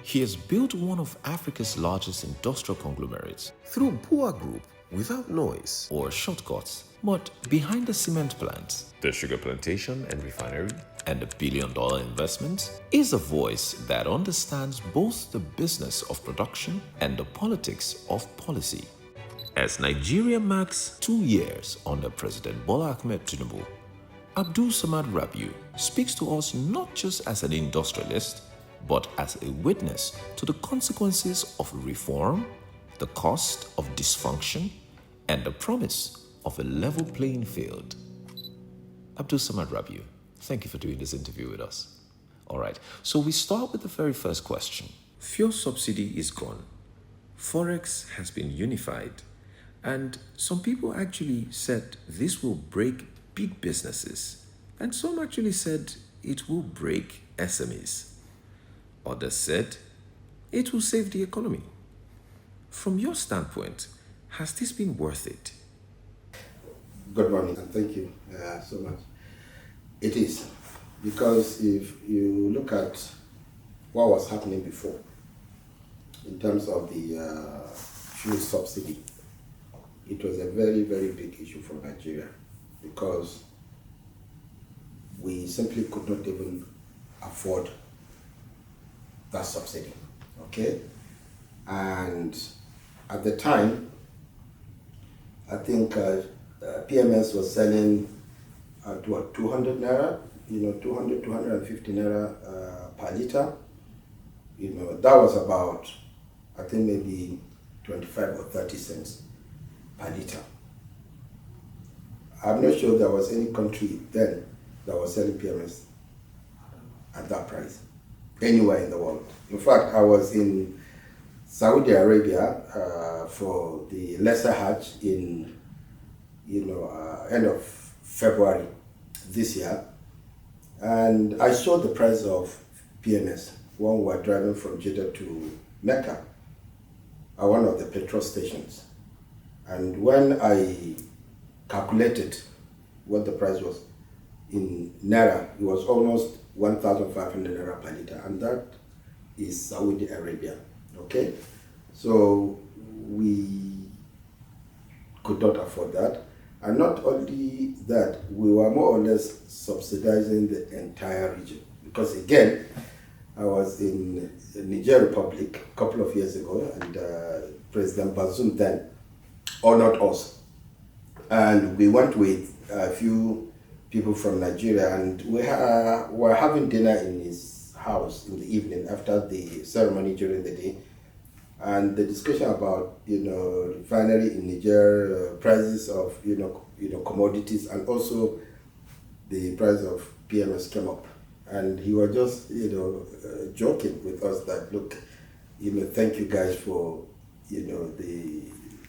He has built one of Africa's largest industrial conglomerates through Boa Group without noise or shortcuts. But behind the cement plants, the sugar plantation and refinery, and the billion-dollar investments is a voice that understands both the business of production and the politics of policy. As Nigeria marks 2 years under President Bola Ahmed Tinubu, Abdul Samad Rabiu speaks to us not just as an industrialist, but as a witness to the consequences of reform, the cost of dysfunction, and the promise of a level playing field. Abdul Samad Rabiu, thank you for doing this interview with us. All right, so we start with the very first question. Fuel subsidy is gone. Forex has been unified. And some people actually said this will break big businesses. And some actually said it will break SMEs. Others said it will save the economy. From your standpoint, has this been worth it? Good morning and thank you so much. It is, because if you look at what was happening before in terms of the fuel subsidy, it was a very, very big issue for Nigeria because we simply could not even afford that subsidy, okay? And at the time, I think PMS was selling at 200 naira, 250 naira per liter. That was about, I think maybe 25 or 30 cents per liter. I'm not sure there was any country then that was selling PMS at that price, anywhere in the world. In fact, I was in Saudi Arabia for the Lesser Hajj in, end of February this year, and I saw the price of PMS when we were driving from Jeddah to Mecca at one of the petrol stations. And when I calculated what the price was in Naira, it was almost 1,500 Naira per liter, and that is Saudi Arabia, okay? So we could not afford that. And not only that, we were more or less subsidizing the entire region. Because again, I was in the Nigerian Republic a couple of years ago, and President Bazoum then honored us. And we went with a few people from Nigeria, and we were having dinner in his house in the evening after the ceremony during the day. And the discussion about, refinery in Niger, prices of, commodities, and also the price of PMS came up. And he was just, joking with us that, look, thank you guys for, the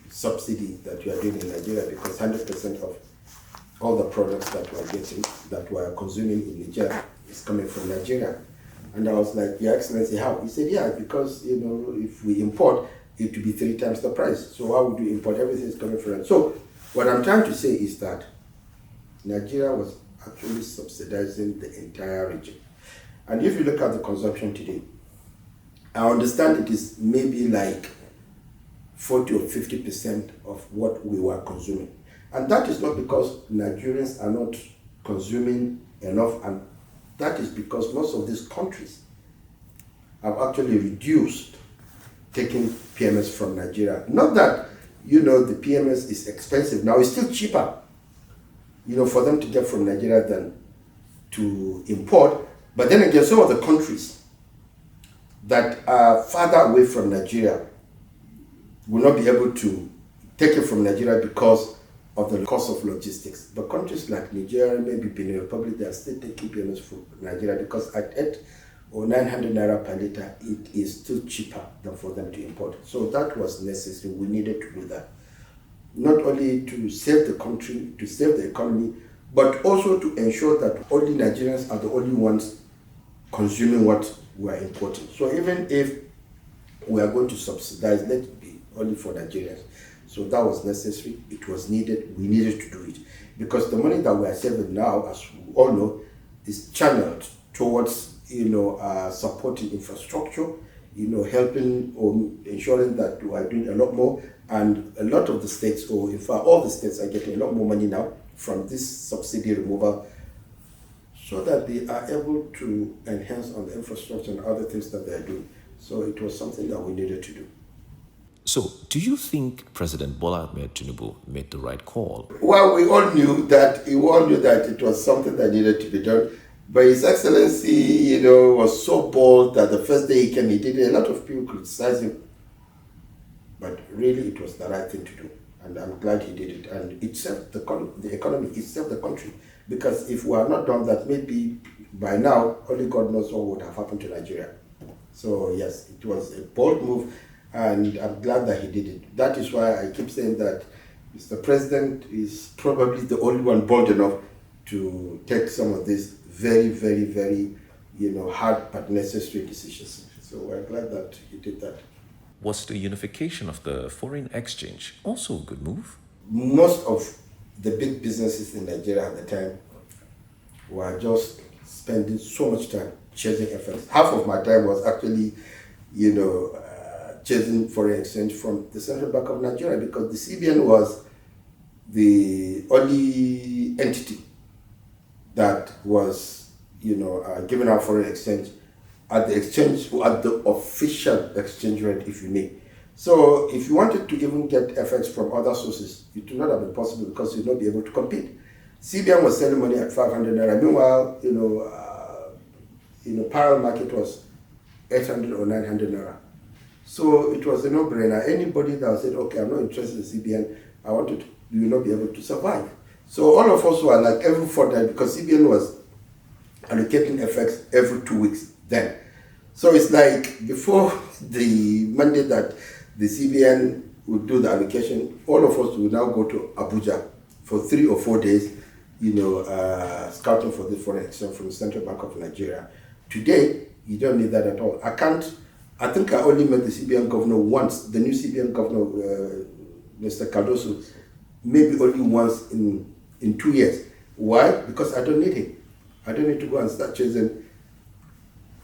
subsidy that you are doing in Nigeria, because 100% of all the products that we are getting, that we are consuming in Nigeria, is coming from Nigeria. And I was like, Your Excellency, how? He said, yeah, because, if we import, it will be 3 times the price. So why would you import? Everything is coming from it. So what I'm trying to say is that Nigeria was actually subsidizing the entire region. And if you look at the consumption today, I understand it is maybe like 40 or 50% of what we were consuming. And that is not because Nigerians are not consuming enough, and that is because most of these countries have actually reduced taking PMS from Nigeria. Not that, the PMS is expensive. Now it's still cheaper, for them to get from Nigeria than to import. But then again, some of the countries that are farther away from Nigeria will not be able to take it from Nigeria because of the cost of logistics. But countries like Nigeria, maybe Benin Republic, they are still taking PMS from Nigeria because at 8 or 900 naira per liter, it is still cheaper than for them to import. So that was necessary. We needed to do that. Not only to save the country, to save the economy, but also to ensure that only Nigerians are the only ones consuming what we are importing. So even if we are going to subsidize, let it be only for Nigerians. So that was necessary. It was needed. We needed to do it. Because the money that we are saving now, as we all know, is channeled towards, supporting infrastructure, helping or ensuring that we are doing a lot more. And a lot of the states, or in fact all the states, are getting a lot more money now from this subsidy removal, so that they are able to enhance on the infrastructure and other things that they are doing. So it was something that we needed to do. So, do you think President Bola Ahmed Tinubu made the right call? Well, we all knew that it was something that needed to be done. But His Excellency, was so bold that the first day he came, he did it. A lot of people criticized him. But really, it was the right thing to do. And I'm glad he did it. And it saved the economy, it saved the country. Because if we had not done that, maybe by now, only God knows what would have happened to Nigeria. So yes, it was a bold move, and I'm glad that he did it. That is why I keep saying that Mr. President is probably the only one bold enough to take some of these very, very, very, hard but necessary decisions. So we're glad that he did that. Was the unification of the foreign exchange also a good move? Most of the big businesses in Nigeria at the time were just spending so much time chasing FX. Half of my time was actually, chasing foreign exchange from the Central Bank of Nigeria, because the CBN was the only entity that was, giving out foreign exchange at the exchange, or at the official exchange rate, if you may. So if you wanted to even get FX from other sources, it would not have been possible, because you'd not be able to compete. CBN was selling money at 500 naira. Meanwhile, parallel market was 800 or 900 naira. So it was a no-brainer. Anybody that said, okay, I'm not interested in CBN, you will not be able to survive. So all of us were like every fortnight, because CBN was allocating FX every 2 weeks then. So it's like before the Monday that the CBN would do the allocation, all of us would now go to Abuja for 3 or 4 days, scouting for the foreign exchange from the Central Bank of Nigeria. Today, you don't need that at all. I think I only met the CBN governor once, the new CBN governor, Mr. Cardoso, maybe only once in 2 years. Why? Because I don't need him. I don't need to go and start chasing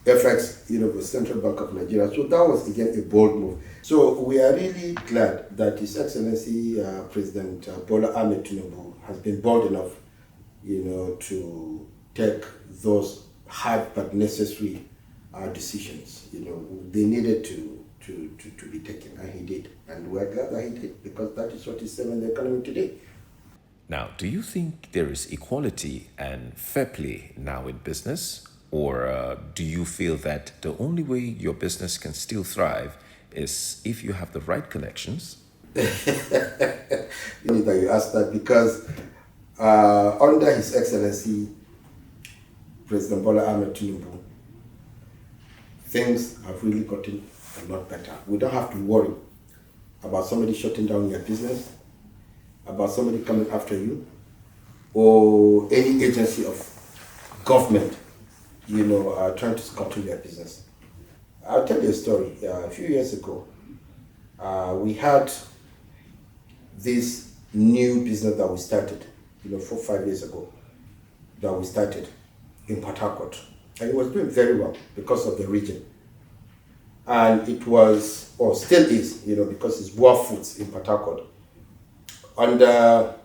FX, the Central Bank of Nigeria. So that was, again, a bold move. So we are really glad that His Excellency President Bola Ahmed Tinubu has been bold enough, to take those hard but necessary decisions. They needed to be taken, and he did. And we're glad that he did, because that is what is saving the economy today. Now, do you think there is equality and fair play now in business? Or do you feel that the only way your business can still thrive is if you have the right connections? That you asked that, because under His Excellency President Bola Ahmed Tinubu, things have really gotten a lot better. We don't have to worry about somebody shutting down your business, about somebody coming after you, or any agency of government, trying to scuttle your business. I'll tell you a story. A few years ago, we had this new business that we started, 4 or 5 years ago, that we started in Port Harcourt. And it was doing very well because of the region. And it was, or still is, because it's Boa Foods in Port Harcourt, under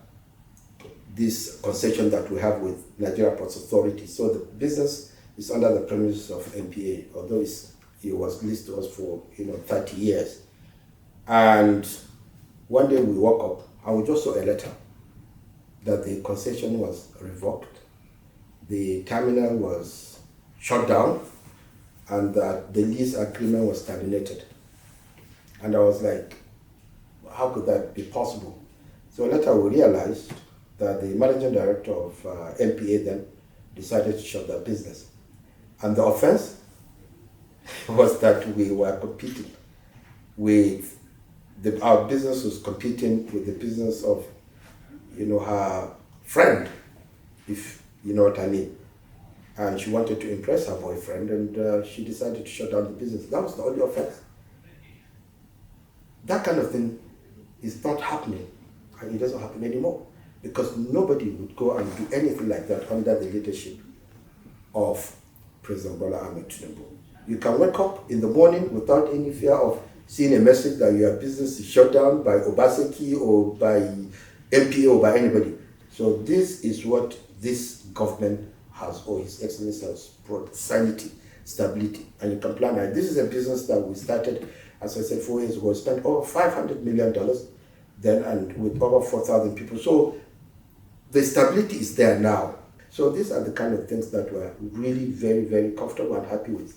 this concession that we have with Nigeria Ports Authority. So the business is under the premises of NPA, although it was leased to us for 30 years. And one day we woke up and we just saw a letter that the concession was revoked, the terminal was shut down, and that the lease agreement was terminated. And I was like, how could that be possible? So later we realized that the managing director of NPA then decided to shut that business. And the offense was that we were competing with, our business was competing with the business of, her friend, if you know what I mean. And she wanted to impress her boyfriend, and she decided to shut down the business. That was the only offense. That kind of thing is not happening, and it doesn't happen anymore, because nobody would go and do anything like that under the leadership of President Bola Ahmed Tinubu. You can wake up in the morning without any fear of seeing a message that your business is shut down by Obaseki or by MPA or by anybody. So this is what this government has, or His Excellency has brought: sanity, stability, and you can plan. And this is a business that we started, as I said, 4 years ago. We spent over $500 million then, and with over 4,000 people. So the stability is there now. So these are the kind of things that we're really very, very comfortable and happy with.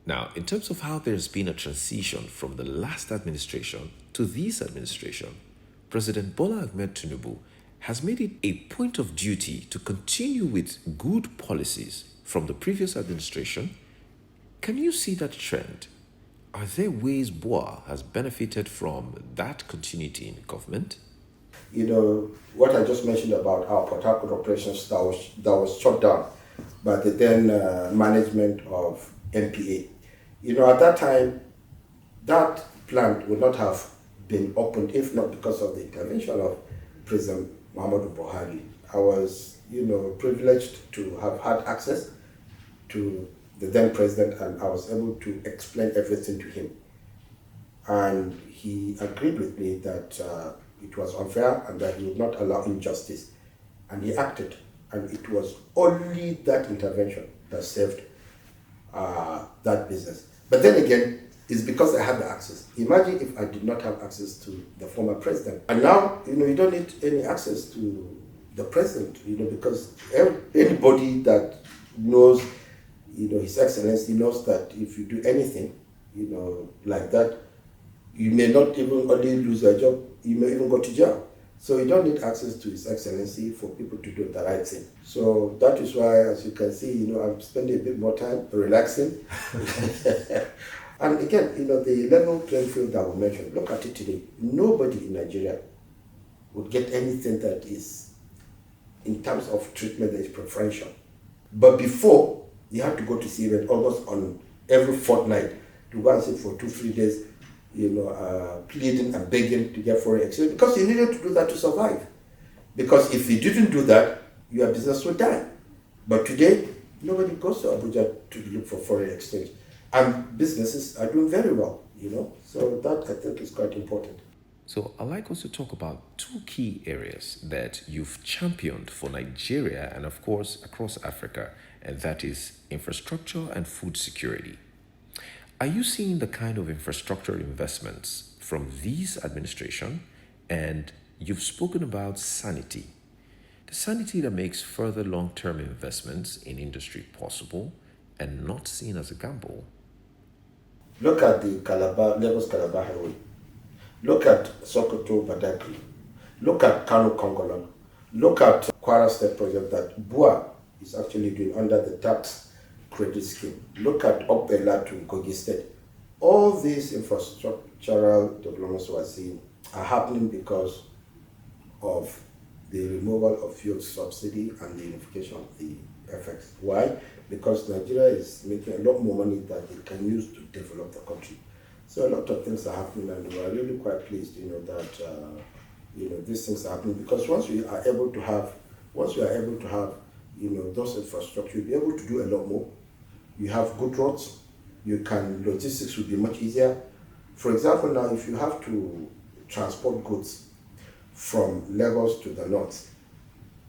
Now, in terms of how there's been a transition from the last administration to this administration, President Bola Ahmed Tinubu has made it a point of duty to continue with good policies from the previous administration. Can you see that trend? Are there ways BOA has benefited from that continuity in government? You know, what I just mentioned about our Port Harcourt operations that was shut down by the then management of MPA. You know, at that time, that plant would not have been opened if not because of the intervention of President Muhammadu Buhari. I was, privileged to have had access to the then president, and I was able to explain everything to him. And he agreed with me that it was unfair and that he would not allow injustice. And he acted. And it was only that intervention that saved that business. But then again, it's because I had the access. Imagine if I did not have access to the former president. And now, you don't need any access to the president, because anybody that knows, His Excellency knows that if you do anything, like that, you may not even only lose your job, you may even go to jail. So you don't need access to His Excellency for people to do the right thing. So that is why, as you can see, I'm spending a bit more time relaxing. And again, the level playing field that we mentioned, look at it today. Nobody in Nigeria would get anything that is, in terms of treatment, that is preferential. But before, you had to go to see it almost on every fortnight to go and sit for 2-3 days, pleading and begging to get foreign exchange, because you needed to do that to survive. Because if you didn't do that, your business would die. But today, nobody goes to Abuja to look for foreign exchange. And businesses are doing very well, So that, I think, is quite important. So I'd like us to talk about 2 key areas that you've championed for Nigeria and, of course, across Africa, and that is infrastructure and food security. Are you seeing the kind of infrastructure investments from this administration? And you've spoken about sanity. The sanity that makes further long-term investments in industry possible and not seen as a gamble. Look at the Lagos-Calabar Highway. Look at Sokoto-Badagry. Look at Kano-Kongolon. Look at Kwara State project that BOA is actually doing under the tax credit scheme. Look at Okbela to Kogi State. All these infrastructural developments we're seeing are happening because of the removal of fuel subsidy and the unification of the FX. Why? Because Nigeria is making a lot more money that it can use to develop the country. So a lot of things are happening, and we are really quite pleased, that these things are happening, because once we are able to have, those infrastructure, you'll be able to do a lot more. You have good roads. Logistics will be much easier. For example, now if you have to transport goods from Lagos to the north,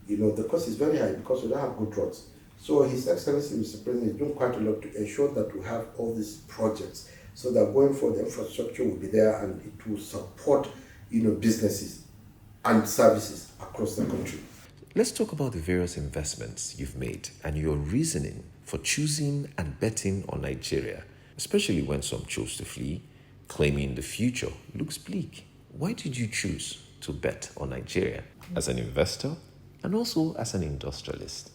the cost is very high because we don't have good roads. So His Excellency, Mr. President, is doing quite a lot to ensure that we have all these projects, so that going forward, the infrastructure will be there and it will support, businesses and services across the country. Let's talk about the various investments you've made and your reasoning for choosing and betting on Nigeria, especially when some chose to flee, claiming the future looks bleak. Why did you choose to bet on Nigeria as an investor and also as an industrialist?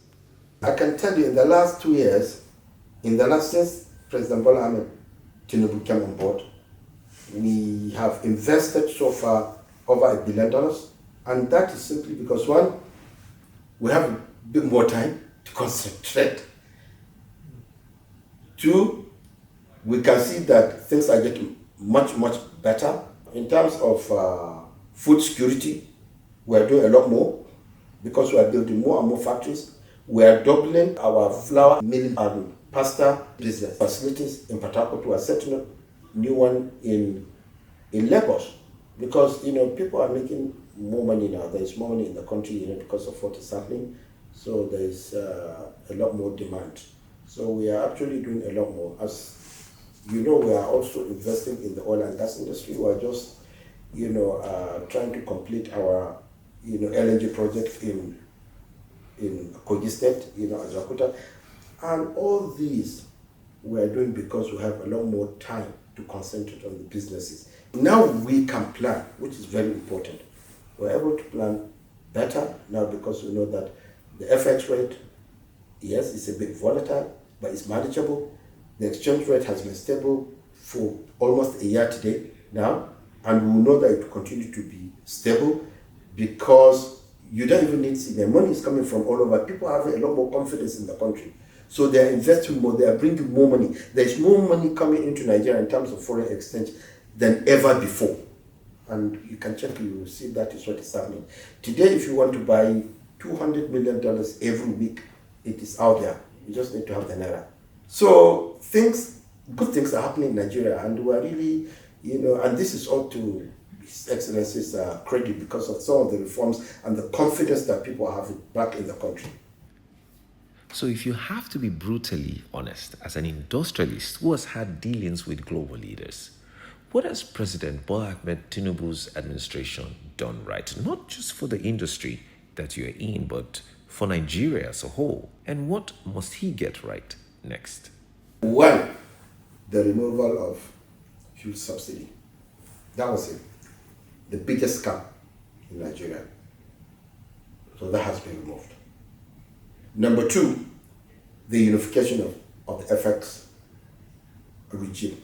I can tell you, in the last 2 years, since President Bola Ahmed Tinubu came on board, we have invested so far over $1 billion, and that is simply because, one, we have a bit more time to concentrate. 2, we can see that things are getting much, much better. In terms of food security, we are doing a lot more because we are building more and more factories. We are doubling our flour milling and pasta business facilities in Port Harcourt. We are setting up new one in Lagos, because people are making more money now. There is more money in the country, because of what is happening. So there is a lot more demand. So we are actually doing a lot more. As we are also investing in the oil and gas industry. We are just trying to complete our LNG project in Kogi State, Ajakuta, and all these we are doing because we have a lot more time to concentrate on the businesses. Now we can plan, which is very important. We're able to plan better now because we know that the FX rate, yes, it's a bit volatile, but it's manageable. The exchange rate has been stable for almost a year today now, and we know that it will continue to be stable because you don't even need to. The money is coming from all over. People have a lot more confidence in the country. So they are investing more, they are bringing more money. There's more money coming into Nigeria in terms of foreign exchange than ever before. And you can check, you will see that is what is happening. Today, if you want to buy $200 million every week, it is out there. You just need to have the naira. So good things are happening in Nigeria, and we are really, and this is all to His Excellency's credit because of some of the reforms and the confidence that people have back in the country. So if you have to be brutally honest, as an industrialist who has had dealings with global leaders, what has President Bola Ahmed Tinubu's administration done right? Not just for the industry that you're in, but for Nigeria as a whole. And what must he get right next? One, the removal of fuel subsidy. That was it. The biggest scam in Nigeria. So that has been removed. Number two, the unification of the FX regime.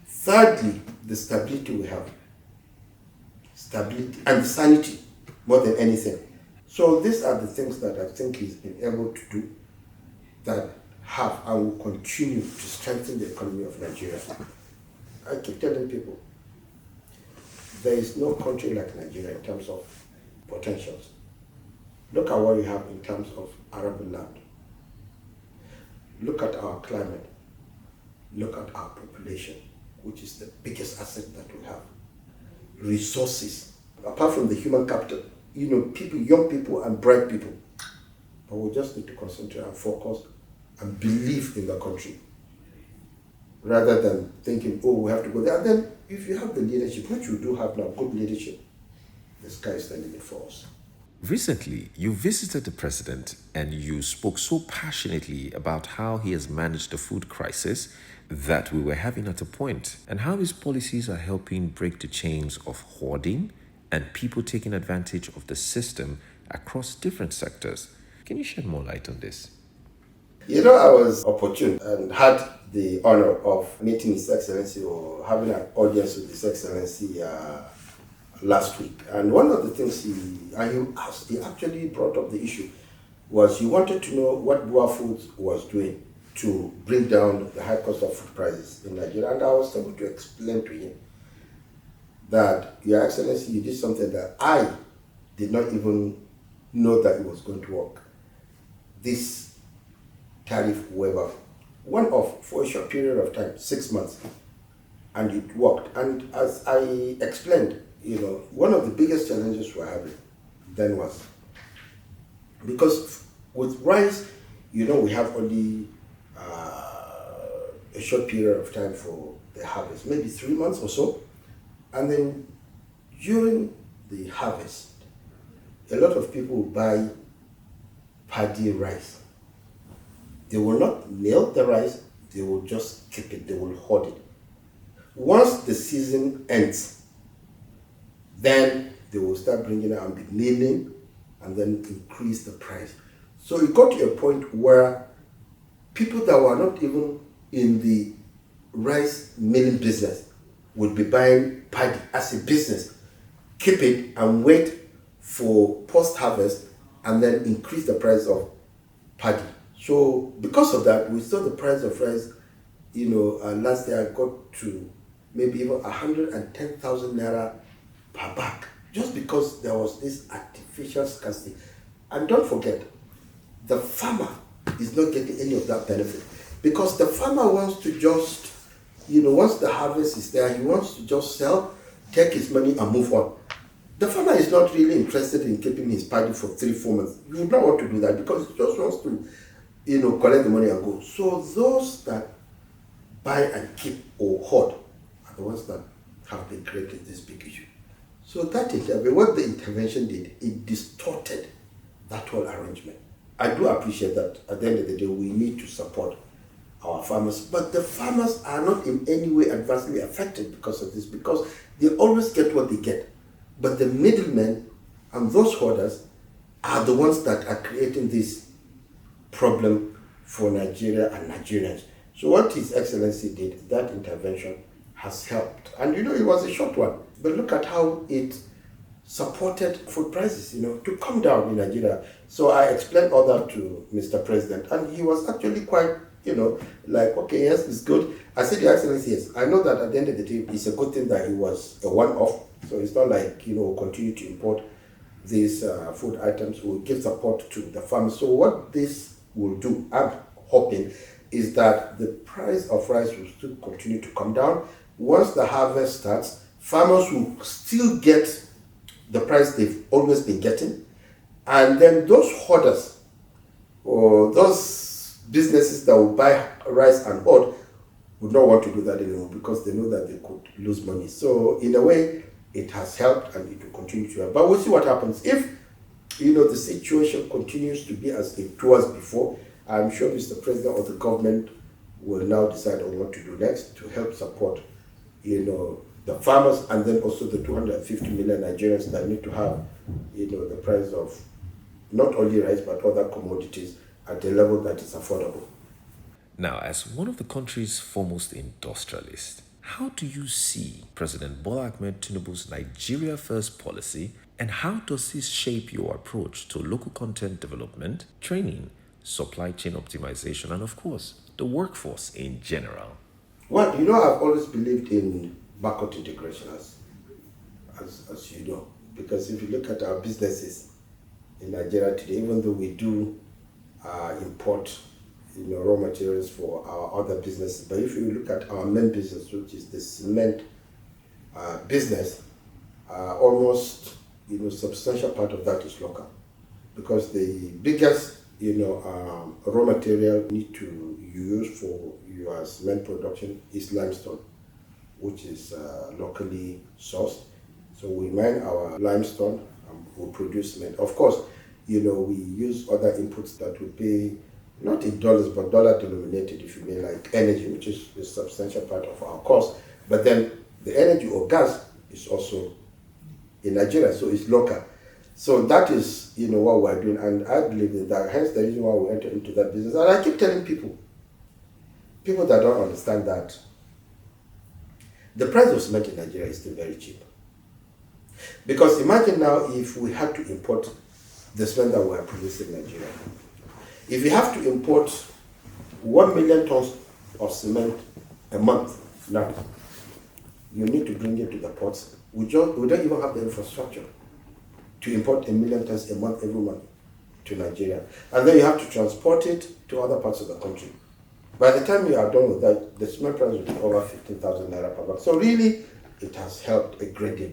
Thirdly, the stability we have. Stability and sanity more than anything. So these are the things that I think he's been able to do that have and will continue to strengthen the economy of Nigeria. I keep telling people, there is no country like Nigeria in terms of potentials. Look at what we have in terms of arable land. Look at our climate. Look at our population, which is the biggest asset that we have. Resources, apart from the human capital, people, young people and bright people. But we just need to concentrate and focus and believe in the country, rather than thinking, we have to go there. And then, if you have the leadership, which you do have now, good leadership, the sky is the limit for us. Recently, you visited the president and you spoke so passionately about how he has managed the food crisis that we were having at a point, and how his policies are helping break the chains of hoarding and people taking advantage of the system across different sectors. Can you shed more light on this? I was opportune and had the honor of meeting His Excellency or having an audience with His Excellency last week. And one of the things he actually brought up the issue was he wanted to know what Boa Foods was doing to bring down the high cost of food prices in Nigeria. And I was able to explain to him that, Your Excellency, you did something that I did not even know that it was going to work. This tariff waiver, one-off for a short period of time, 6 months, and it worked. And as I explained, one of the biggest challenges we're having then was, because with rice, we have only a short period of time for the harvest, maybe 3 months or so. And then during the harvest, a lot of people buy paddy rice. They will not nail the rice, they will just keep it, they will hoard it. Once the season ends, then they will start bringing it and be nailing and then increase the price. So it got to a point where people that were not even in the rice milling business would be buying paddy as a business, keep it and wait for post-harvest and then increase the price of paddy. So because of that, we saw the price of rice, last year got to maybe even 110,000 naira per bag, just because there was this artificial scarcity. And don't forget, the farmer is not getting any of that benefit. Because the farmer wants to just, once the harvest is there, he wants to just sell, take his money and move on. The farmer is not really interested in keeping his paddy for 3-4 months. He would not want to do that because he just wants to, collect the money and go. So those that buy and keep or hoard are the ones that have been creating this big issue. So that is what the intervention did. It distorted that whole arrangement. I do appreciate that at the end of the day, we need to support our farmers, but the farmers are not in any way adversely affected because of this, because they always get what they get. But the middlemen and those hoarders are the ones that are creating this problem for Nigeria and Nigerians. So what His Excellency did, that intervention has helped. And it was a short one, but look at how it supported food prices, to come down in Nigeria. So I explained all that to Mr. President, and he was actually quite, like, okay, yes, it's good. I said, Your Excellency, yes. I know that at the end of the day, it's a good thing that it was a one-off. So it's not like, we'll continue to import these food items. We'll give support to the farmers. So what this will do, I'm hoping, is that the price of rice will still continue to come down. Once the harvest starts, farmers will still get the price they've always been getting. And then those hoarders or those businesses that will buy rice and hoard would not want to do that anymore because they know that they could lose money. So in a way, it has helped and it will continue to help. But we'll see what happens. If, the situation continues to be as it was before, I'm sure Mr. President or the government will now decide on what to do next to help support, the farmers and then also the 250 million Nigerians that need to have, the price of not only rice but other commodities at a level that is affordable. Now, as one of the country's foremost industrialists, how do you see President Bola Ahmed Tinubu's Nigeria First policy, and how does this shape your approach to local content development, training, supply chain optimization, and of course, the workforce in general? Well, I've always believed in backward integration, as you know, because if you look at our businesses in Nigeria today, even though we do import raw materials for our other businesses, but if you look at our main business, which is the cement business, almost substantial part of that is local, because the biggest raw material you need to use for your cement production is limestone, which is locally sourced. So we mine our limestone and we produce cement. Of course, we use other inputs that we pay not in dollars but dollar denominated, if you may, like energy, which is a substantial part of our cost. But then the energy or gas is also in Nigeria, so it's local. So that is, what we're doing, and I believe that hence the reason why we enter into that business. And I keep telling people that don't understand that the price of cement in Nigeria is still very cheap. Because imagine now if we had to import the cement that we are producing in Nigeria. If you have to import 1 million tons of cement a month now, you need to bring it to the ports. We don't even have the infrastructure to import 1 million tons a month every month to Nigeria. And then you have to transport it to other parts of the country. By the time you are done with that, the cement price will be over 15,000 naira per bag. So really, it has helped a great deal.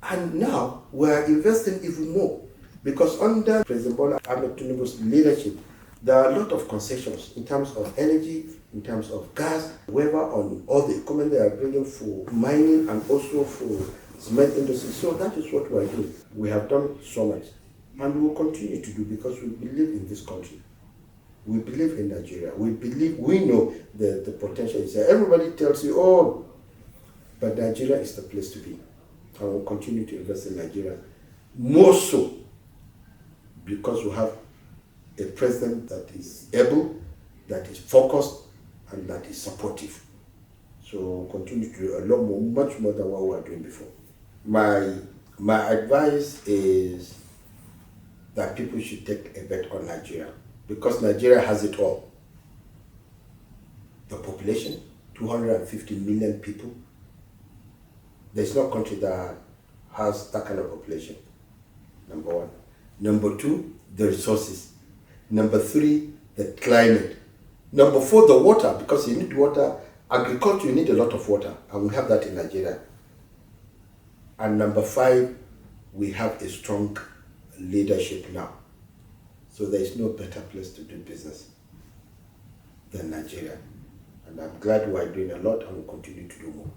And now we are investing even more, because under President Bola Ahmed Tinubu's leadership, there are a lot of concessions in terms of energy, in terms of gas, waiver on all the equipment they are bringing for mining and also for cement industry. So that is what we are doing. We have done so much, and we will continue to do, because we believe in this country. We believe in Nigeria. We know the potential is there. Everybody tells you, oh, but Nigeria is the place to be. And we'll continue to invest in Nigeria. More so because we have a president that is able, that is focused, and that is supportive. So we'll continue to do a lot more, much more than what we were doing before. My advice is that people should take a bet on Nigeria, because Nigeria has it all. The population, 250 million people. There's no country that has that kind of population, number one. Number two, the resources. Number three, the climate. Number 4, the water, because you need water. Agriculture, you need a lot of water, and we have that in Nigeria. And number 5, we have a strong leadership now. So there is no better place to do business than Nigeria. And I'm glad we are doing a lot and will continue to do more.